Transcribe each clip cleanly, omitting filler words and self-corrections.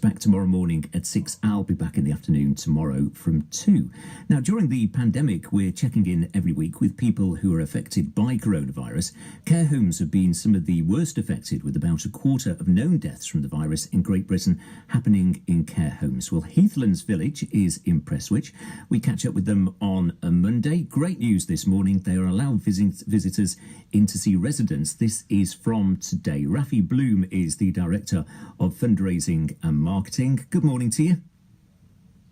back tomorrow morning at 6. I'll be back in the afternoon tomorrow from 2. Now, during the pandemic, we're checking in every week with people who are affected by coronavirus. Care homes have been some of the worst affected, with about a quarter of known deaths from the virus in Great Britain happening in care homes. Well, Heathlands Village is in Prestwich. We catch up with them on a Monday. Great news this morning. They are allowed visitors in to see residents. This is from today. Raphi Bloom is the Director of Fundraising and Marketing. Good morning to you.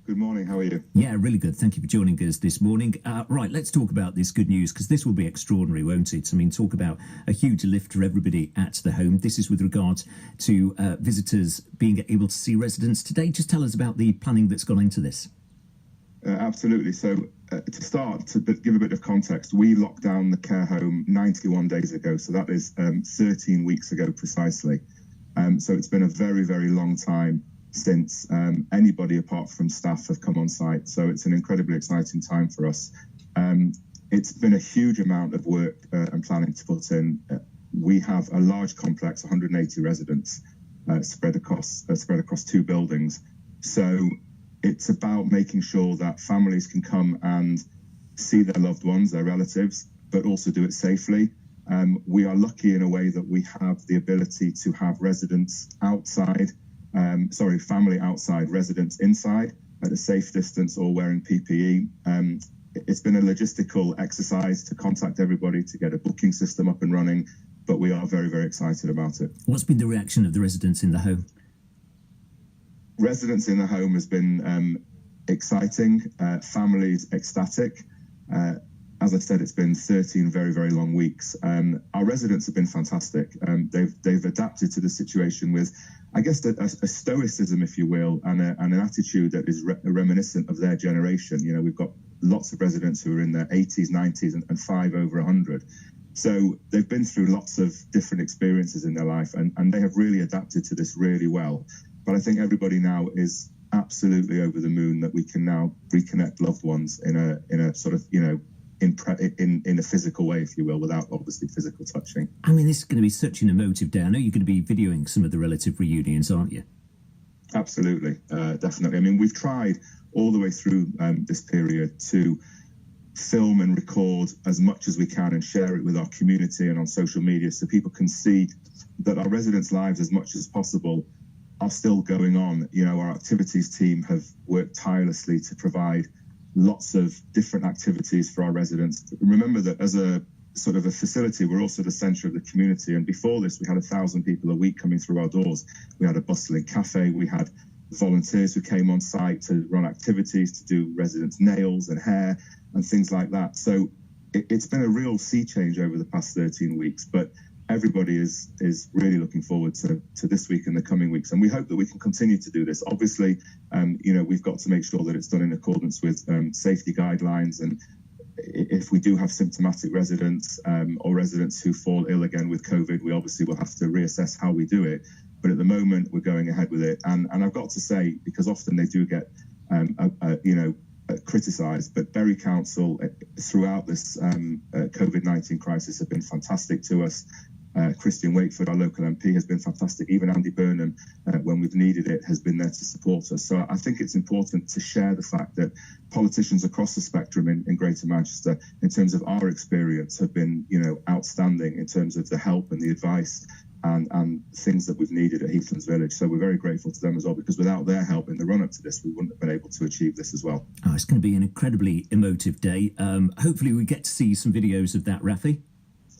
Good morning, how are you? Yeah, really good. Thank you for joining us this morning. Right, let's talk about this good news, because this will be extraordinary, won't it? I mean, talk about a huge lift for everybody at the home. This is with regard to visitors being able to see residents today. Just tell us about the planning that's gone into this. Absolutely. So to start, to give a bit of context, we locked down the care home 91 days ago. So that is 13 weeks ago precisely. So it's been a very, very long time since anybody apart from staff have come on site. So it's an incredibly exciting time for us. It's been a huge amount of work and planning to put in. We have a large complex, 180 residents spread across 2 buildings. So it's about making sure that families can come and see their loved ones, their relatives, but also do it safely. We are lucky in a way that we have the ability to have residents outside, family outside, residents inside at a safe distance, all wearing PPE. It's been a logistical exercise to contact everybody to get a booking system up and running, but we are very, very excited about it. What's been the reaction of the residents in the home? Residents in the home has been exciting, families ecstatic. As I said, it's been 13 very, very long weeks. Our residents have been fantastic. They've adapted to the situation with, I guess, a stoicism, if you will, and an attitude that is reminiscent of their generation. You know, we've got lots of residents who are in their 80s, 90s, and 5 over 100. So they've been through lots of different experiences in their life, and they have really adapted to this really well. But I think everybody now is absolutely over the moon that we can now reconnect loved ones in a sort of, you know, in a physical way, if you will, without obviously physical touching. I mean, this is going to be such an emotive day. I know you're going to be videoing some of the relative reunions, aren't you? Absolutely, definitely. I mean, we've tried all the way through this period to film and record as much as we can and share it with our community and on social media, so people can see that our residents' lives, as much as possible, are still going on. You know, our activities team have worked tirelessly to provide lots of different activities for our residents. Remember that as a sort of a facility, we're also the centre of the community. And before this, we had 1,000 people a week coming through our doors. We had a bustling cafe. We had volunteers who came on site to run activities, to do residents' nails and hair and things like that. So it's been a real sea change over the past 13 weeks. But everybody is really looking forward to this week and the coming weeks. And we hope that we can continue to do this. Obviously, you know, we've got to make sure that it's done in accordance with safety guidelines. And if we do have symptomatic residents or residents who fall ill again with COVID, we obviously will have to reassess how we do it. But at the moment, we're going ahead with it. And I've got to say, because often they do get, criticised, but Bury Council throughout this COVID-19 crisis have been fantastic to us. Christian Wakeford, our local MP, has been fantastic. Even Andy Burnham, when we've needed it, has been there to support us. So I think it's important to share the fact that politicians across the spectrum in Greater Manchester, in terms of our experience, have been, you know, outstanding in terms of the help and the advice and things that we've needed at Heathlands Village. So we're very grateful to them as well, because without their help in the run-up to this, we wouldn't have been able to achieve this as well. Oh, it's going to be an incredibly emotive day. Hopefully we get to see some videos of that, Raphi.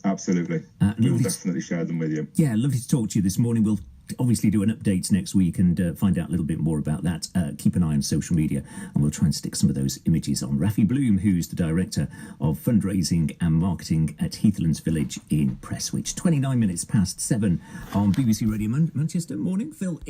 Absolutely. We'll definitely share them with you. Yeah, lovely to talk to you this morning. We'll obviously do an update next week and find out a little bit more about that. Keep an eye on social media, and we'll try and stick some of those images on. Raphi Bloom, who's the Director of Fundraising and Marketing at Heathlands Village in Prestwich. 29 minutes past 7 on BBC Radio Manchester. Morning, Phil.